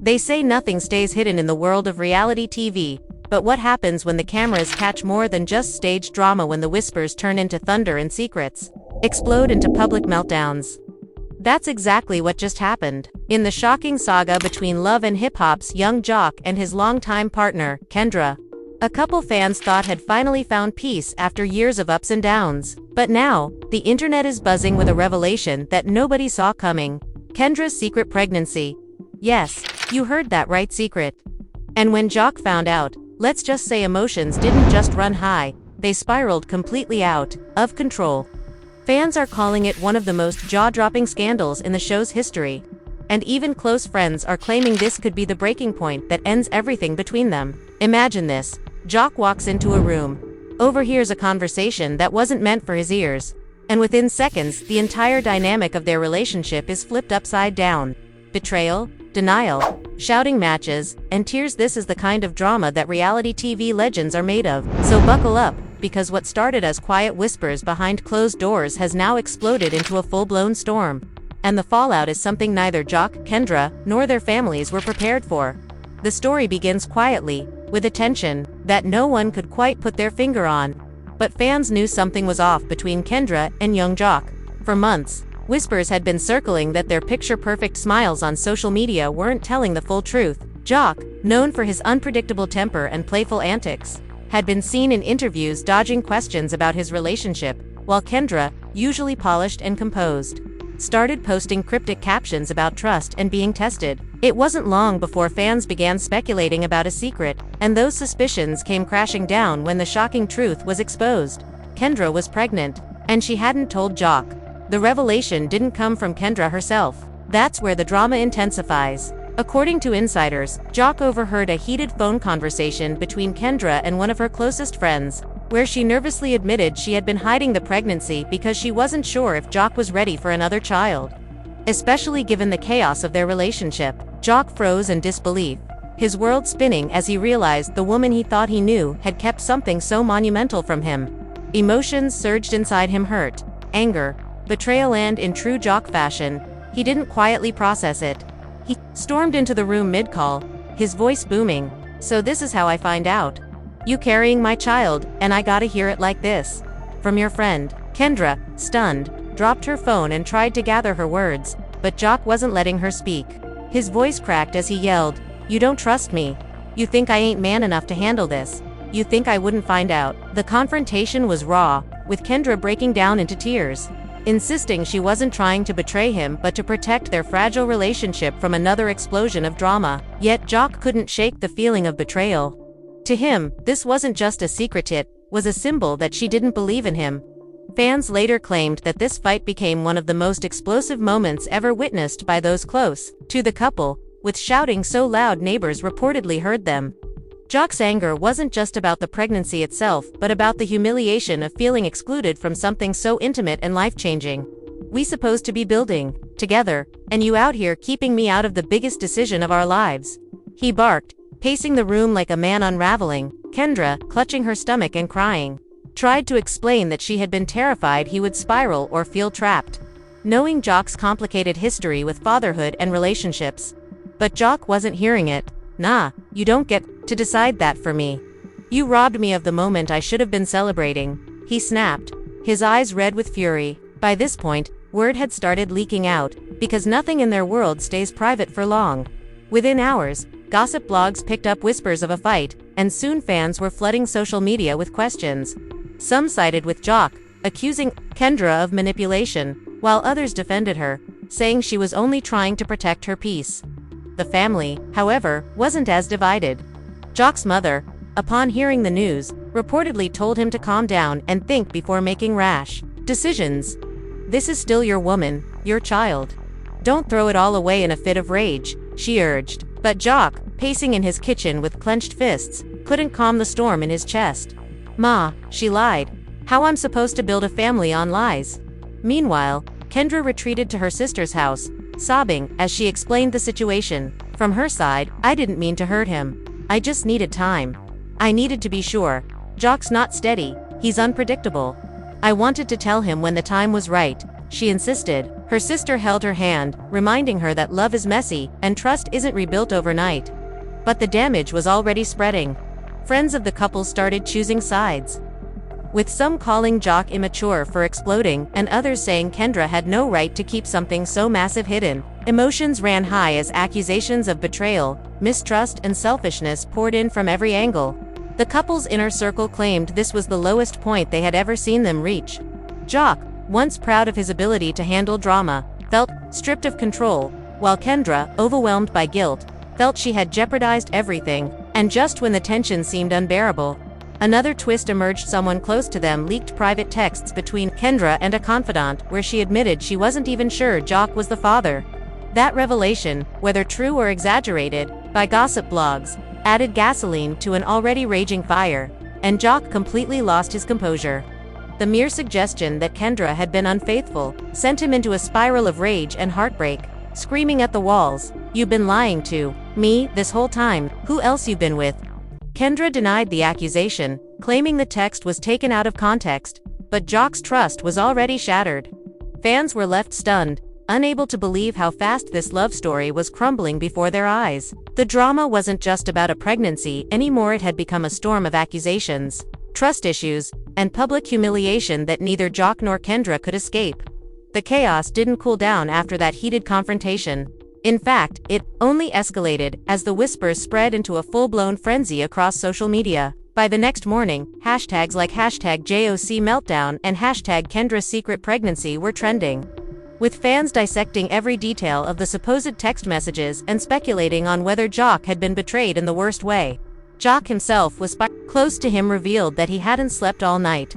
They say nothing stays hidden in the world of reality TV, but what happens when the cameras catch more than just stage drama, when the whispers turn into thunder and secrets explode into public meltdowns? That's exactly what just happened. In the shocking saga between Love and Hip Hop's young jock and his longtime partner, Kendra, a couple fans thought had finally found peace after years of ups and downs. But now, the internet is buzzing with a revelation that nobody saw coming. Kendra's secret pregnancy. Yes, you heard that right, secret. And when Jock found out, let's just say emotions didn't just run high, they spiraled completely out of control. Fans are calling it one of the most jaw-dropping scandals in the show's history. And even close friends are claiming this could be the breaking point that ends everything between them. Imagine this. Jock walks into a room, overhears a conversation that wasn't meant for his ears, and within seconds the entire dynamic of their relationship is flipped upside down. Betrayal, denial, shouting matches, and tears. This is the kind of drama that reality TV legends are made of. So buckle up, because what started as quiet whispers behind closed doors has now exploded into a full-blown storm. And the fallout is something neither Jock, Kendra, nor their families were prepared for. The story begins quietly, with a tension that no one could quite put their finger on. But fans knew something was off between Kendra and young Jock. For months, whispers had been circling that their picture-perfect smiles on social media weren't telling the full truth. Jock, known for his unpredictable temper and playful antics, had been seen in interviews dodging questions about his relationship, while Kendra, usually polished and composed, started posting cryptic captions about trust and being tested. It wasn't long before fans began speculating about a secret, and those suspicions came crashing down when the shocking truth was exposed. Kendra was pregnant, and she hadn't told Jock. The revelation didn't come from Kendra herself. That's where the drama intensifies. According to insiders, Jock overheard a heated phone conversation between Kendra and one of her closest friends, where she nervously admitted she had been hiding the pregnancy because she wasn't sure if Jock was ready for another child. Especially given the chaos of their relationship, Jock froze in disbelief, his world spinning as he realized the woman he thought he knew had kept something so monumental from him. Emotions surged inside him: hurt, anger, betrayal, and in true Jock fashion, he didn't quietly process it. He stormed into the room mid-call, his voice booming. "So this is how I find out. You carrying my child, and I gotta hear it like this from your friend." Kendra, stunned, dropped her phone and tried to gather her words, but Jock wasn't letting her speak. His voice cracked as he yelled, "You don't trust me. You think I ain't man enough to handle this. You think I wouldn't find out." The confrontation was raw, with Kendra breaking down into tears, insisting she wasn't trying to betray him but to protect their fragile relationship from another explosion of drama. Yet Jock couldn't shake the feeling of betrayal. To him, this wasn't just a secret, it was a symbol that she didn't believe in him. Fans later claimed that this fight became one of the most explosive moments ever witnessed by those close to the couple, with shouting so loud neighbors reportedly heard them. Jock's anger wasn't just about the pregnancy itself, but about the humiliation of feeling excluded from something so intimate and life-changing. "We supposed to be building together, and you out here keeping me out of the biggest decision of our lives," he barked, pacing the room like a man unraveling. Kendra, clutching her stomach and crying, tried to explain that she had been terrified he would spiral or feel trapped, knowing Jock's complicated history with fatherhood and relationships. But Jock wasn't hearing it. "Nah, you don't get to decide that for me. You robbed me of the moment I should have been celebrating," he snapped, his eyes red with fury. By this point, word had started leaking out, because nothing in their world stays private for long. Within hours, gossip blogs picked up whispers of a fight, and soon fans were flooding social media with questions. Some sided with Jock, accusing Kendra of manipulation, while others defended her, saying she was only trying to protect her peace. The family, however, wasn't as divided. Jock's mother, upon hearing the news, reportedly told him to calm down and think before making rash decisions. "This is still your woman, your child. Don't throw it all away in a fit of rage," she urged. But Jock, pacing in his kitchen with clenched fists, couldn't calm the storm in his chest. "Ma," she lied. "How I'm supposed to build a family on lies?" Meanwhile, Kendra retreated to her sister's house, sobbing as she explained the situation. From her side, "I didn't mean to hurt him. I just needed time. I needed to be sure. Jock's not steady, he's unpredictable. I wanted to tell him when the time was right," she insisted. Her sister held her hand, reminding her that love is messy and trust isn't rebuilt overnight. But the damage was already spreading. Friends of the couple started choosing sides, with some calling Jock immature for exploding and others saying Kendra had no right to keep something so massive hidden. Emotions ran high as accusations of betrayal, mistrust, and selfishness poured in from every angle. The couple's inner circle claimed this was the lowest point they had ever seen them reach. Jock, once proud of his ability to handle drama, felt stripped of control, while Kendra, overwhelmed by guilt, felt she had jeopardized everything. And just when the tension seemed unbearable, another twist emerged. Someone close to them leaked private texts between Kendra and a confidant where she admitted she wasn't even sure Jock was the father. That revelation, whether true or exaggerated by gossip blogs, added gasoline to an already raging fire, and Jock completely lost his composure. The mere suggestion that Kendra had been unfaithful sent him into a spiral of rage and heartbreak, screaming at the walls, "You've been lying to me this whole time. Who else you been with?" Kendra denied the accusation, claiming the text was taken out of context, but Jock's trust was already shattered. Fans were left stunned, unable to believe how fast this love story was crumbling before their eyes. The drama wasn't just about a pregnancy anymore. It had become a storm of accusations, trust issues, and public humiliation that neither Jock nor Kendra could escape. The chaos didn't cool down after that heated confrontation. In fact, it only escalated as the whispers spread into a full-blown frenzy across social media. By the next morning, hashtags like #JOCMeltdown and #KendraSecretPregnancy were trending, with fans dissecting every detail of the supposed text messages and speculating on whether Jock had been betrayed in the worst way. Jock himself was close to him revealed that he hadn't slept all night,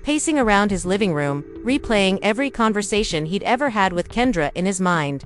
pacing around his living room, replaying every conversation he'd ever had with Kendra in his mind,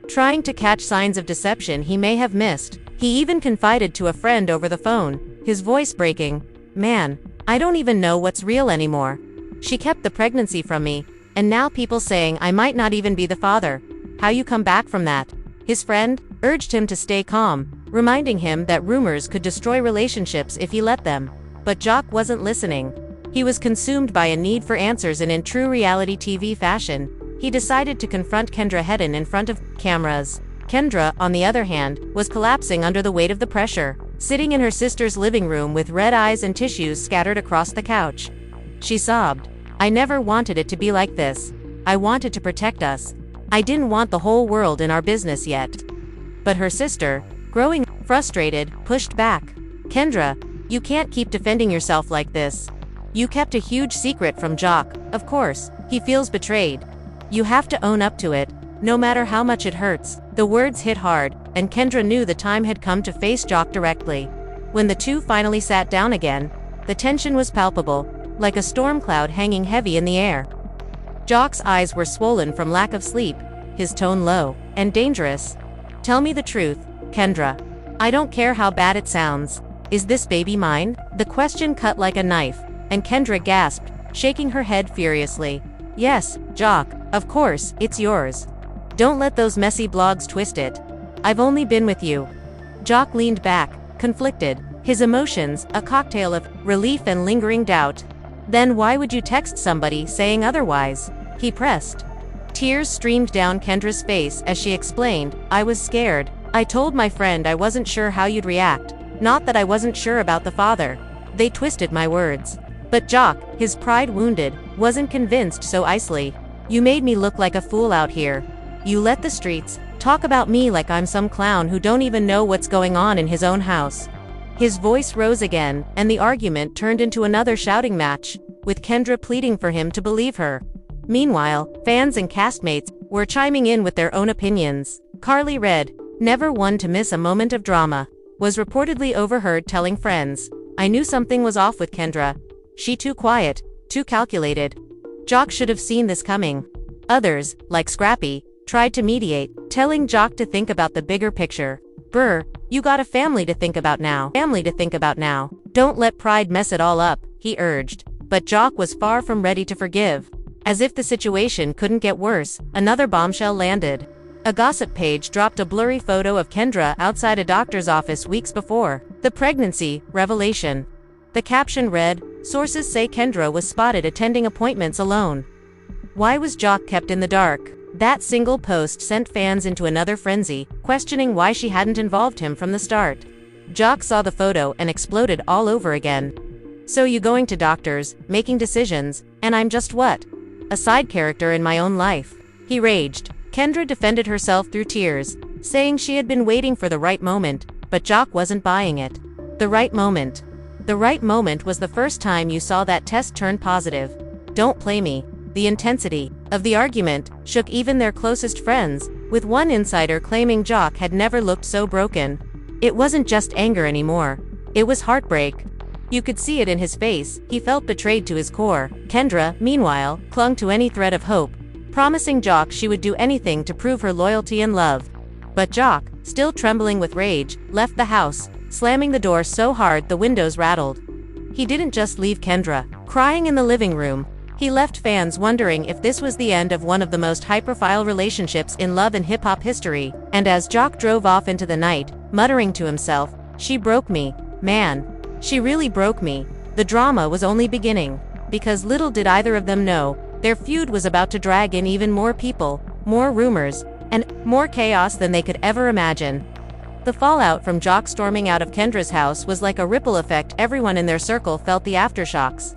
trying to catch signs of deception he may have missed. He even confided to a friend over the phone, his voice breaking, "Man, I don't even know what's real anymore. She kept the pregnancy from me, and now people saying I might not even be the father. How you come back from that?" His friend urged him to stay calm, reminding him that rumors could destroy relationships if he let them. But Jock wasn't listening. He was consumed by a need for answers, and in true reality TV fashion, he decided to confront Kendra head-on in front of cameras. Kendra, on the other hand, was collapsing under the weight of the pressure, sitting in her sister's living room with red eyes and tissues scattered across the couch. She sobbed, "I never wanted it to be like this. I wanted to protect us. I didn't want the whole world in our business yet." But her sister, growing frustrated, pushed back. "Kendra, you can't keep defending yourself like this. You kept a huge secret from Jock. Of course, he feels betrayed. You have to own up to it, no matter how much it hurts." The words hit hard, and Kendra knew the time had come to face Jock directly. When the two finally sat down again, the tension was palpable, like a storm cloud hanging heavy in the air. Jock's eyes were swollen from lack of sleep, his tone low and dangerous. "Tell me the truth, Kendra. I don't care how bad it sounds. Is this baby mine?" The question cut like a knife, and Kendra gasped, shaking her head furiously. "Yes, Jock, of course, it's yours. Don't let those messy blogs twist it. I've only been with you." Jock leaned back, conflicted, his emotions a cocktail of relief and lingering doubt. "Then why would you text somebody saying otherwise?" he pressed. Tears streamed down Kendra's face as she explained, "I was scared. I told my friend I wasn't sure how you'd react, not that I wasn't sure about the father. They twisted my words." But Jock, his pride wounded, wasn't convinced so easily. "You made me look like a fool out here. You let the streets talk about me like I'm some clown who don't even know what's going on in his own house." His voice rose again, and the argument turned into another shouting match, with Kendra pleading for him to believe her. Meanwhile, fans and castmates were chiming in with their own opinions. Carly Red, never one to miss a moment of drama, was reportedly overheard telling friends, "I knew something was off with Kendra. She too quiet, too calculated. Jock should have seen this coming." Others, like Scrappy, tried to mediate, telling Jock to think about the bigger picture. "Brr, you got a family to think about now. Don't let pride mess it all up," he urged. But Jock was far from ready to forgive. As if the situation couldn't get worse, another bombshell landed. A gossip page dropped a blurry photo of Kendra outside a doctor's office weeks before the pregnancy revelation. The caption read, "Sources say Kendra was spotted attending appointments alone." Why was Jock kept in the dark? That single post sent fans into another frenzy, questioning why she hadn't involved him from the start. Jock saw the photo and exploded all over again. "So you going to doctors, making decisions, and I'm just what? A side character in my own life," he raged. Kendra defended herself through tears, saying she had been waiting for the right moment, but Jock wasn't buying it. The right moment. The right moment was the first time you saw that test turn positive. "Don't play me." The intensity of the argument shook even their closest friends, with one insider claiming Jock had never looked so broken. It wasn't just anger anymore. It was heartbreak. You could see it in his face. He felt betrayed to his core. Kendra, meanwhile, clung to any thread of hope, promising Jock she would do anything to prove her loyalty and love. But Jock, still trembling with rage, left the house, slamming the door so hard the windows rattled. He didn't just leave Kendra crying in the living room. He left fans wondering if this was the end of one of the most high-profile relationships in love and hip-hop history. And as Jock drove off into the night, muttering to himself, "She broke me, man. She really broke me," the drama was only beginning. Because little did either of them know, their feud was about to drag in even more people, more rumors, and more chaos than they could ever imagine. The fallout from Jock storming out of Kendra's house was like a ripple effect. Everyone in their circle felt the aftershocks.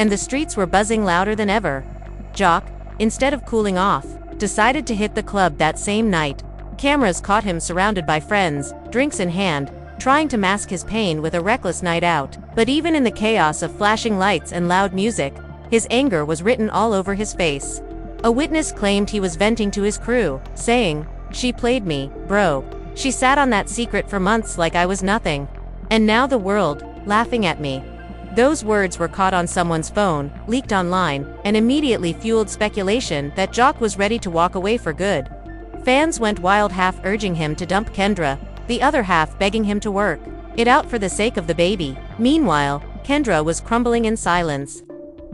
And the streets were buzzing louder than ever. Jock, instead of cooling off, decided to hit the club that same night. Cameras caught him surrounded by friends, drinks in hand, trying to mask his pain with a reckless night out. But even in the chaos of flashing lights and loud music, his anger was written all over his face. A witness claimed he was venting to his crew, saying, "She played me, bro. She sat on that secret for months like I was nothing. And now the world, laughing at me." Those words were caught on someone's phone, leaked online, and immediately fueled speculation that Jock was ready to walk away for good. Fans went wild, half urging him to dump Kendra, the other half begging him to work it out for the sake of the baby. Meanwhile, Kendra was crumbling in silence.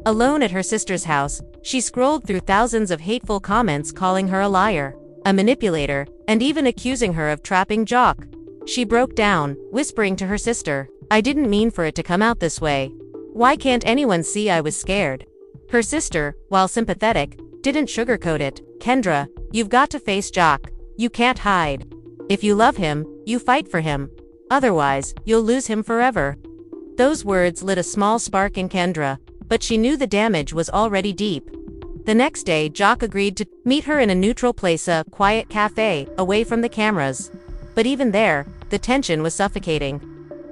Alone at her sister's house, she scrolled through thousands of hateful comments calling her a liar, a manipulator, and even accusing her of trapping Jock. She broke down, whispering to her sister, "I didn't mean for it to come out this way. Why can't anyone see I was scared?" Her sister, while sympathetic, didn't sugarcoat it. "Kendra, you've got to face Jock. You can't hide. If you love him, you fight for him. Otherwise, you'll lose him forever." Those words lit a small spark in Kendra, but she knew the damage was already deep. The next day, Jock agreed to meet her in a neutral place, a quiet cafe, away from the cameras. But even there, the tension was suffocating.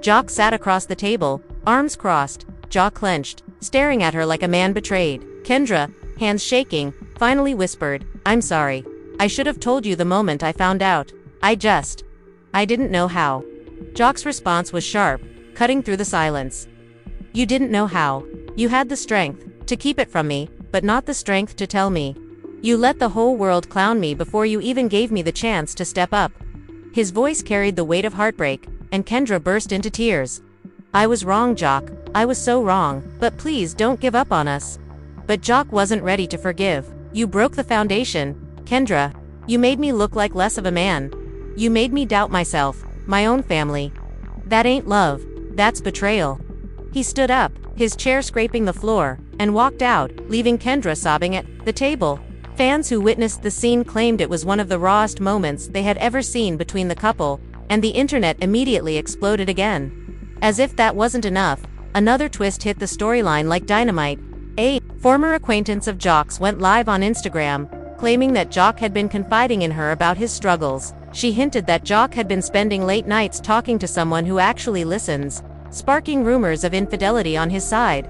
Jock sat across the table, arms crossed, jaw clenched, staring at her like a man betrayed. Kendra, hands shaking, finally whispered, "I'm sorry. I should have told you the moment I found out. I didn't know how." Jock's response was sharp, cutting through the silence. "You didn't know how. You had the strength to keep it from me, but not the strength to tell me. You let the whole world clown me before you even gave me the chance to step up." His voice carried the weight of heartbreak, and Kendra burst into tears. "I was wrong, Jock. I was so wrong, but please don't give up on us." But Jock wasn't ready to forgive. "You broke the foundation, Kendra. You made me look like less of a man. You made me doubt myself, my own family. That ain't love, that's betrayal." He stood up, his chair scraping the floor, and walked out, leaving Kendra sobbing at the table. Fans who witnessed the scene claimed it was one of the rawest moments they had ever seen between the couple, and the internet immediately exploded again. As if that wasn't enough, another twist hit the storyline like dynamite. A former acquaintance of Jock's went live on Instagram, claiming that Jock had been confiding in her about his struggles. She hinted that Jock had been spending late nights talking to someone who actually listens, sparking rumors of infidelity on his side.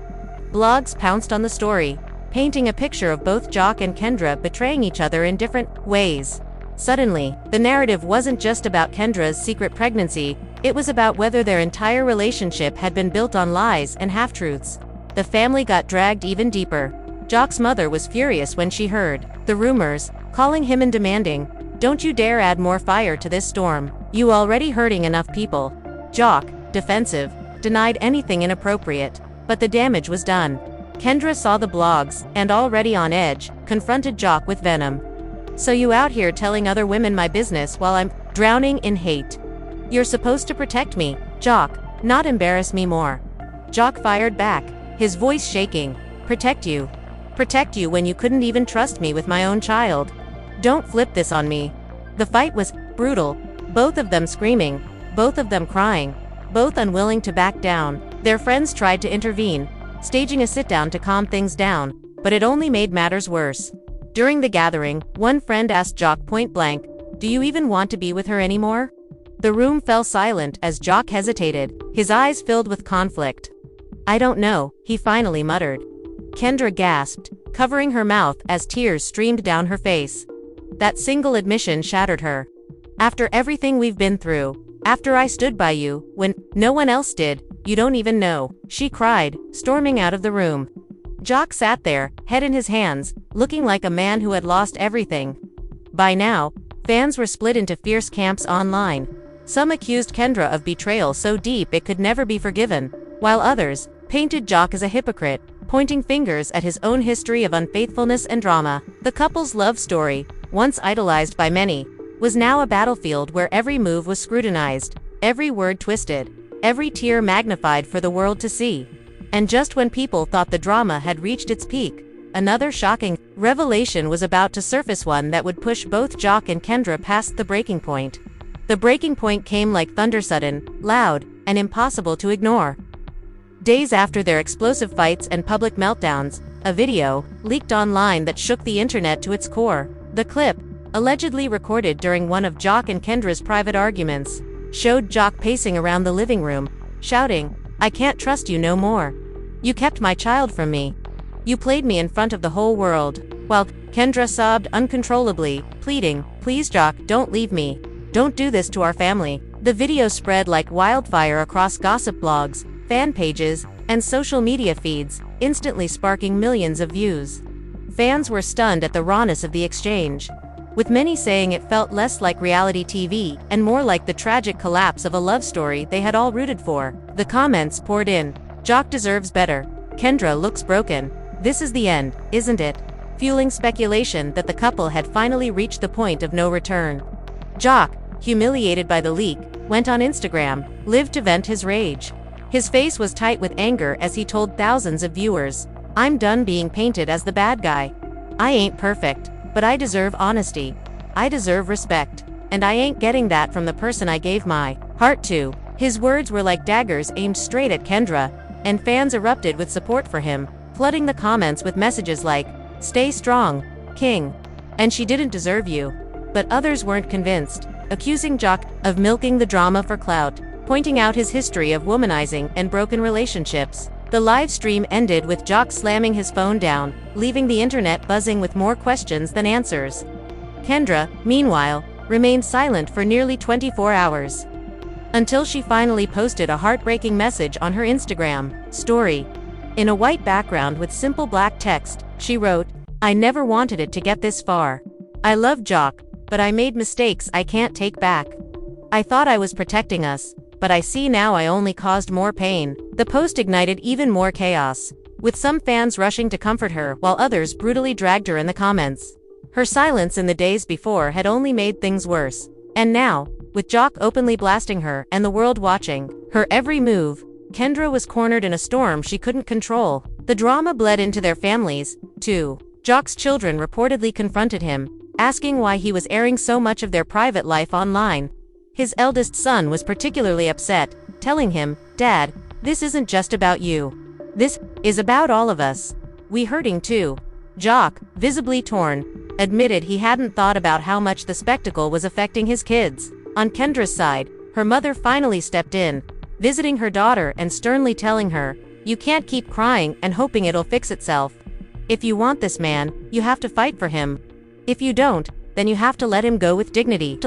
Blogs pounced on the story, painting a picture of both Jock and Kendra betraying each other in different ways. Suddenly, the narrative wasn't just about Kendra's secret pregnancy, it was about whether their entire relationship had been built on lies and half-truths. The family got dragged even deeper. Jock's mother was furious when she heard the rumors, calling him and demanding, "Don't you dare add more fire to this storm. You already hurting enough people." Jock, defensive, denied anything inappropriate, but the damage was done. Kendra saw the blogs, and already on edge, confronted Jock with venom. "So you out here telling other women my business while I'm drowning in hate? You're supposed to protect me, Jock, not embarrass me more." Jock fired back, his voice shaking. Protect you when you couldn't even trust me with my own child. Don't flip this on me." The fight was brutal, both of them screaming, both of them crying, both unwilling to back down. Their friends tried to intervene, staging a sit-down to calm things down, but it only made matters worse. During the gathering, one friend asked Jock point-blank, "Do you even want to be with her anymore?" The room fell silent as Jock hesitated, his eyes filled with conflict. "I don't know," he finally muttered. Kendra gasped, covering her mouth as tears streamed down her face. That single admission shattered her. "After everything we've been through, after I stood by you, when no one else did, you don't even know," she cried, storming out of the room. Jock sat there, head in his hands, looking like a man who had lost everything. By now, fans were split into fierce camps online. Some accused Kendra of betrayal so deep it could never be forgiven, while others painted Jock as a hypocrite, pointing fingers at his own history of unfaithfulness and drama. The couple's love story, once idolized by many, was now a battlefield where every move was scrutinized, every word twisted, every tear magnified for the world to see. And just when people thought the drama had reached its peak, another shocking revelation was about to surface, one that would push both Jock and Kendra past the breaking point. The breaking point came like thunder, sudden, loud, and impossible to ignore. Days after their explosive fights and public meltdowns, a video leaked online that shook the internet to its core. The clip, allegedly recorded during one of Jock and Kendra's private arguments, showed Jock pacing around the living room, shouting, "I can't trust you no more. You kept my child from me. You played me in front of the whole world," while Kendra sobbed uncontrollably, pleading, "Please Jock, don't leave me. Don't do this to our family." The video spread like wildfire across gossip blogs, fan pages, and social media feeds, instantly sparking millions of views. Fans were stunned at the rawness of the exchange, with many saying it felt less like reality TV and more like the tragic collapse of a love story they had all rooted for. The comments poured in. "Jock deserves better. Kendra looks broken. This is the end, isn't it?" fueling speculation that the couple had finally reached the point of no return. Jock, humiliated by the leak, went on Instagram, live to vent his rage. His face was tight with anger as he told thousands of viewers, "I'm done being painted as the bad guy. I ain't perfect, but I deserve honesty. I deserve respect. And I ain't getting that from the person I gave my heart to." His words were like daggers aimed straight at Kendra, and fans erupted with support for him, flooding the comments with messages like, "Stay strong, King," and "She didn't deserve you." But others weren't convinced, accusing Jock of milking the drama for clout, pointing out his history of womanizing and broken relationships. The live stream ended with Jock slamming his phone down, leaving the internet buzzing with more questions than answers. Kendra, meanwhile, remained silent for nearly 24 hours. Until she finally posted a heartbreaking message on her Instagram story. In a white background with simple black text, she wrote, "I never wanted it to get this far. I love Jock, but I made mistakes I can't take back. I thought I was protecting us, but I see now I only caused more pain." The post ignited even more chaos, with some fans rushing to comfort her while others brutally dragged her in the comments. Her silence in the days before had only made things worse. And now, with Jock openly blasting her and the world watching her every move, Kendra was cornered in a storm she couldn't control. The drama bled into their families, too. Jock's children reportedly confronted him, asking why he was airing so much of their private life online. His eldest son was particularly upset, telling him, "Dad, this isn't just about you. This is about all of us. We hurting too." Jock, visibly torn, admitted he hadn't thought about how much the spectacle was affecting his kids. On Kendra's side, her mother finally stepped in, visiting her daughter and sternly telling her, "You can't keep crying and hoping it'll fix itself. If you want this man, you have to fight for him. If you don't, then you have to let him go with dignity."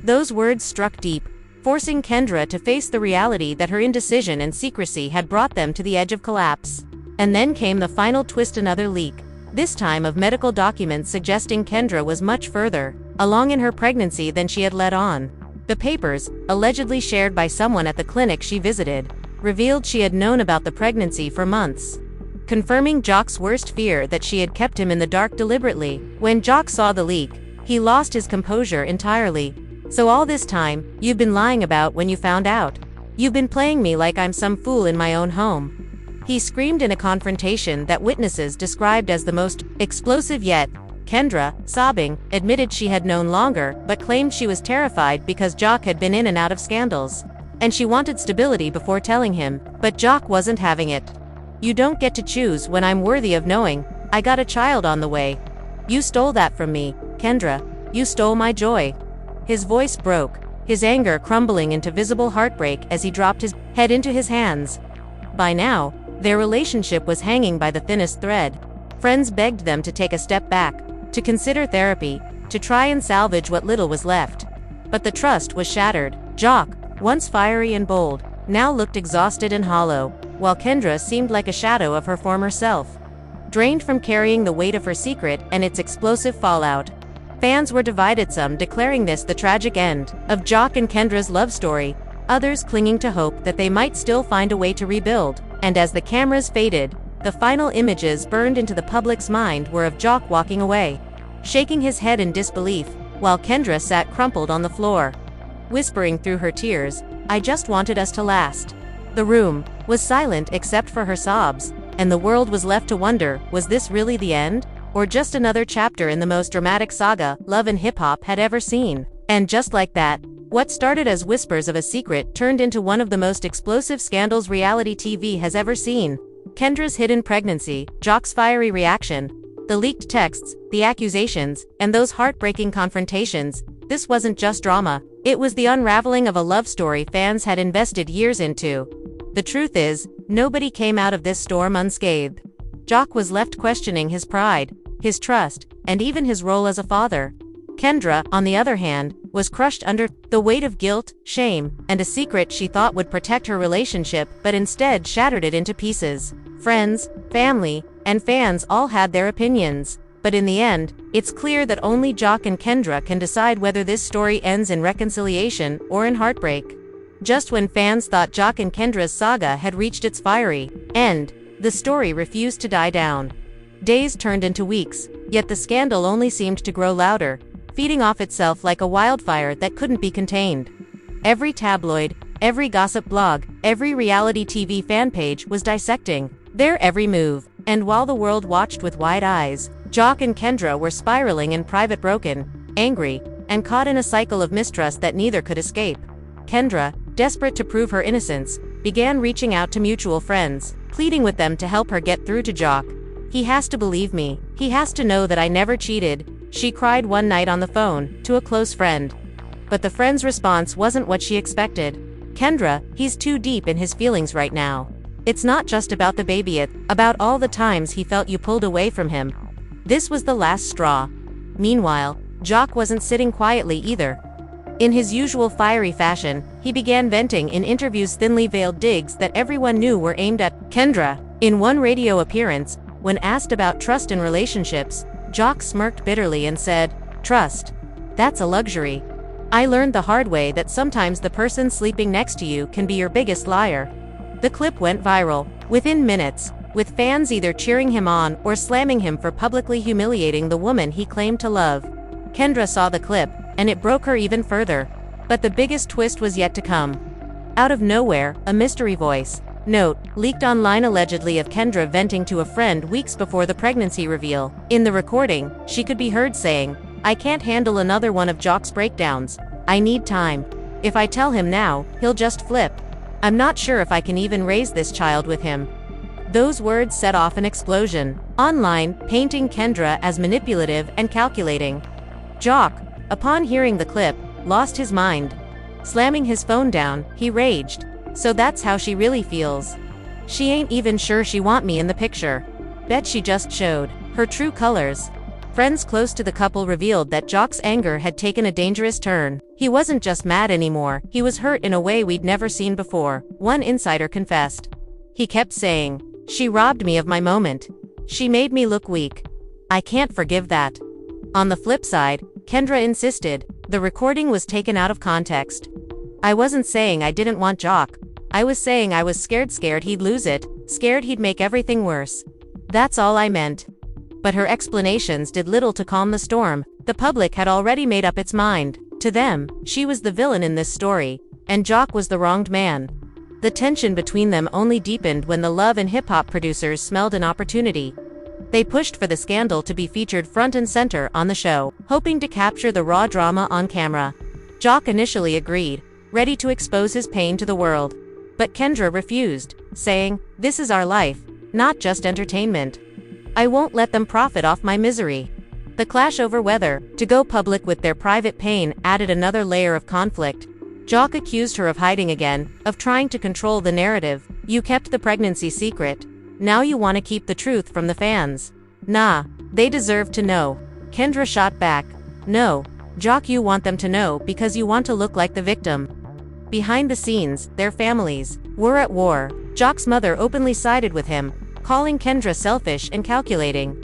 Those words struck deep, forcing Kendra to face the reality that her indecision and secrecy had brought them to the edge of collapse. And then came the final twist, another leak, this time of medical documents suggesting Kendra was much further along in her pregnancy than she had let on. The papers, allegedly shared by someone at the clinic she visited, revealed she had known about the pregnancy for months, confirming Jock's worst fear that she had kept him in the dark deliberately. When Jock saw the leak, he lost his composure entirely. "So all this time, you've been lying about when you found out. You've been playing me like I'm some fool in my own home," he screamed in a confrontation that witnesses described as the most explosive yet Kendra, sobbing, admitted she had known longer but claimed she was terrified because Jock had been in and out of scandals. And she wanted stability before telling him, but Jock wasn't having it. "You don't get to choose when I'm worthy of knowing. I got a child on the way. You stole that from me, Kendra. You stole my joy." His voice broke, his anger crumbling into visible heartbreak as he dropped his head into his hands. By now, their relationship was hanging by the thinnest thread. Friends begged them to take a step back, to consider therapy, to try and salvage what little was left. But the trust was shattered. Jock, once fiery and bold, now looked exhausted and hollow, while Kendra seemed like a shadow of her former self, drained from carrying the weight of her secret and its explosive fallout. Fans were divided, some declaring this the tragic end of Jock and Kendra's love story, others clinging to hope that they might still find a way to rebuild. And as the cameras faded, the final images burned into the public's mind were of Jock walking away, shaking his head in disbelief, while Kendra sat crumpled on the floor, whispering through her tears, "I just wanted us to last." The room was silent except for her sobs, and the world was left to wonder, was this really the end? Or just another chapter in the most dramatic saga love and hip-hop had ever seen? And just like that, what started as whispers of a secret turned into one of the most explosive scandals reality TV has ever seen. Kendra's hidden pregnancy, Jock's fiery reaction, the leaked texts, the accusations, and those heartbreaking confrontations. This wasn't just drama, it was the unraveling of a love story fans had invested years into. The truth is, nobody came out of this storm unscathed. Jock was left questioning his pride, his trust, and even his role as a father. Kendra, on the other hand, was crushed under the weight of guilt, shame, and a secret she thought would protect her relationship but instead shattered it into pieces. Friends, family, and fans all had their opinions. But in the end, it's clear that only Jock and Kendra can decide whether this story ends in reconciliation or in heartbreak. Just when fans thought Jock and Kendra's saga had reached its fiery end, the story refused to die down. Days turned into weeks, yet the scandal only seemed to grow louder, feeding off itself like a wildfire that couldn't be contained. Every tabloid, every gossip blog, every reality TV fan page was dissecting their every move, and while the world watched with wide eyes, Jock and Kendra were spiraling in private, broken, angry, and caught in a cycle of mistrust that neither could escape. Kendra, desperate to prove her innocence, began reaching out to mutual friends, pleading with them to help her get through to Jock. "He has to believe me. He has to know that I never cheated," she cried one night on the phone to a close friend. But the friend's response wasn't what she expected. "Kendra, he's too deep in his feelings right now. It's not just about the baby, it's about all the times he felt you pulled away from him." This was the last straw. Meanwhile, Jock wasn't sitting quietly either. In his usual fiery fashion, he began venting in interviews thinly veiled digs that everyone knew were aimed at Kendra. In one radio appearance, when asked about trust in relationships, Jock smirked bitterly and said, "Trust? That's a luxury. I learned the hard way that sometimes the person sleeping next to you can be your biggest liar." The clip went viral within minutes, with fans either cheering him on or slamming him for publicly humiliating the woman he claimed to love. Kendra saw the clip, and it broke her even further. But the biggest twist was yet to come. Out of nowhere, a mystery voice note leaked online allegedly of Kendra venting to a friend weeks before the pregnancy reveal. In the recording, she could be heard saying, "I can't handle another one of Jock's breakdowns. I need time. If I tell him now, he'll just flip. I'm not sure if I can even raise this child with him." Those words set off an explosion online, painting Kendra as manipulative and calculating. Jock, upon hearing the clip, lost his mind. Slamming his phone down, he raged. "So that's how she really feels. She ain't even sure she want me in the picture. Bet she just showed her true colors." Friends close to the couple revealed that Jock's anger had taken a dangerous turn. He wasn't just mad anymore, he was hurt in a way we'd never seen before, one insider confessed. He kept saying, "She robbed me of my moment. She made me look weak. I can't forgive that." On the flip side, Kendra insisted, the recording was taken out of context. "I wasn't saying I didn't want Jock. I was saying I was scared he'd lose it, scared he'd make everything worse. That's all I meant." But her explanations did little to calm the storm. The public had already made up its mind. To them, she was the villain in this story, and Jock was the wronged man. The tension between them only deepened when the love and hip-hop producers smelled an opportunity. They pushed for the scandal to be featured front and center on the show, hoping to capture the raw drama on camera. Jock initially agreed, ready to expose his pain to the world. But Kendra refused, saying, "This is our life, not just entertainment. I won't let them profit off my misery." The clash over whether to go public with their private pain added another layer of conflict. Jock accused her of hiding again, of trying to control the narrative. "You kept the pregnancy secret. Now you want to keep the truth from the fans." "Nah, they deserve to know." Kendra shot back. "No, Jock, you want them to know because you want to look like the victim." Behind the scenes, their families were at war. Jock's mother openly sided with him, calling Kendra selfish and calculating.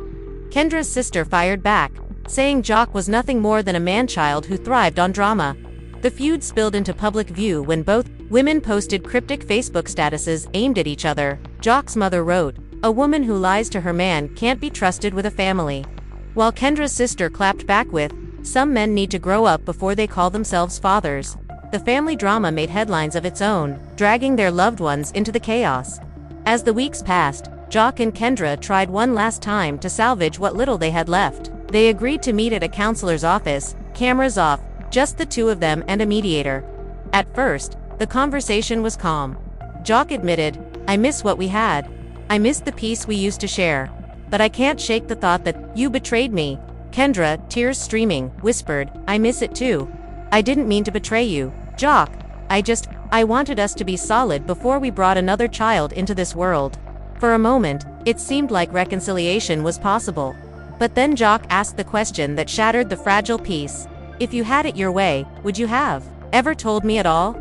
Kendra's sister fired back, saying Jock was nothing more than a man-child who thrived on drama. The feud spilled into public view when both women posted cryptic Facebook statuses aimed at each other. Jock's mother wrote, "A woman who lies to her man can't be trusted with a family." While Kendra's sister clapped back with, "Some men need to grow up before they call themselves fathers." The family drama made headlines of its own, dragging their loved ones into the chaos. As the weeks passed, Jock and Kendra tried one last time to salvage what little they had left. They agreed to meet at a counselor's office, cameras off, just the two of them and a mediator. At first, the conversation was calm. Jock admitted, "I miss what we had. I miss the peace we used to share. But I can't shake the thought that you betrayed me." Kendra, tears streaming, whispered, "I miss it too. I didn't mean to betray you, Jock. I wanted us to be solid before we brought another child into this world." For a moment, it seemed like reconciliation was possible. But then Jock asked the question that shattered the fragile peace. "If you had it your way, would you have ever told me at all?"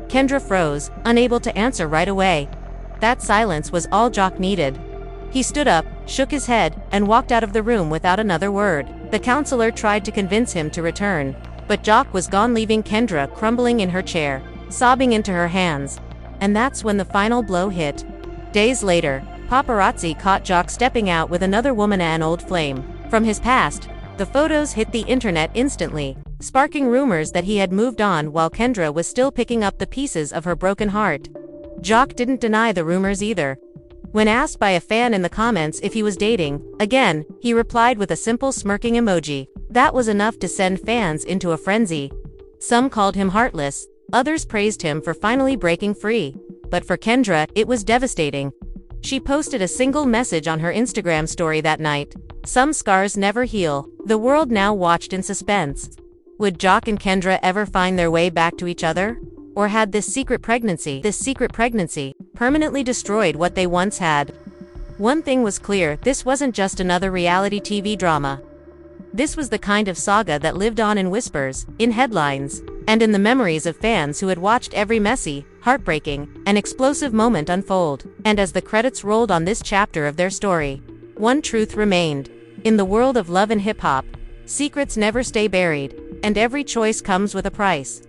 Kendra froze, unable to answer right away. That silence was all Jock needed. He stood up, shook his head, and walked out of the room without another word. The counselor tried to convince him to return, but Jock was gone, leaving Kendra crumbling in her chair, sobbing into her hands. And that's when the final blow hit. Days later, paparazzi caught Jock stepping out with another woman, an old flame from his past. The photos hit the internet instantly, sparking rumors that he had moved on while Kendra was still picking up the pieces of her broken heart. Jock didn't deny the rumors either. When asked by a fan in the comments if he was dating again, he replied with a simple smirking emoji. That was enough to send fans into a frenzy. Some called him heartless, others praised him for finally breaking free. But for Kendra, it was devastating. She posted a single message on her Instagram story that night. "Some scars never heal." The world now watched in suspense. Would Jock and Kendra ever find their way back to each other? Or had this secret pregnancy permanently destroyed what they once had? One thing was clear, this wasn't just another reality TV drama. This was the kind of saga that lived on in whispers, in headlines, and in the memories of fans who had watched every messy, heartbreaking, and explosive moment unfold. And as the credits rolled on this chapter of their story, one truth remained. In the world of love and hip-hop, secrets never stay buried, and every choice comes with a price.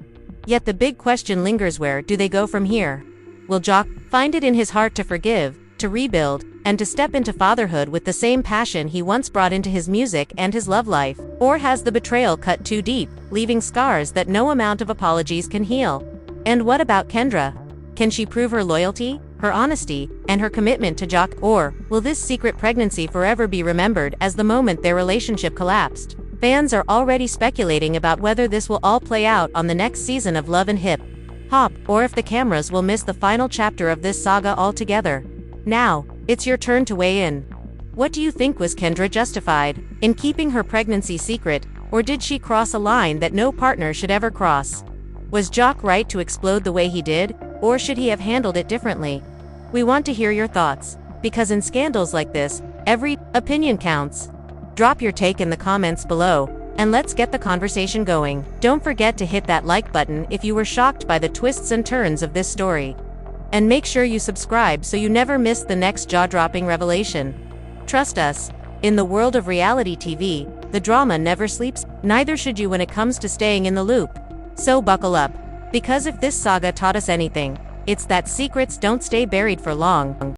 Yet the big question lingers, where do they go from here? Will Jock find it in his heart to forgive, to rebuild, and to step into fatherhood with the same passion he once brought into his music and his love life? Or has the betrayal cut too deep, leaving scars that no amount of apologies can heal? And what about Kendra? Can she prove her loyalty, her honesty, and her commitment to Jock? Or will this secret pregnancy forever be remembered as the moment their relationship collapsed? Fans are already speculating about whether this will all play out on the next season of Love and Hip Hop, or if the cameras will miss the final chapter of this saga altogether. Now, it's your turn to weigh in. What do you think? Was Kendra justified in keeping her pregnancy secret, or did she cross a line that no partner should ever cross? Was Jock right to explode the way he did, or should he have handled it differently? We want to hear your thoughts, because in scandals like this, every opinion counts. Drop your take in the comments below, and let's get the conversation going. Don't forget to hit that like button if you were shocked by the twists and turns of this story. And make sure you subscribe so you never miss the next jaw-dropping revelation. Trust us, in the world of reality TV, the drama never sleeps, neither should you when it comes to staying in the loop. So buckle up, because if this saga taught us anything, it's that secrets don't stay buried for long.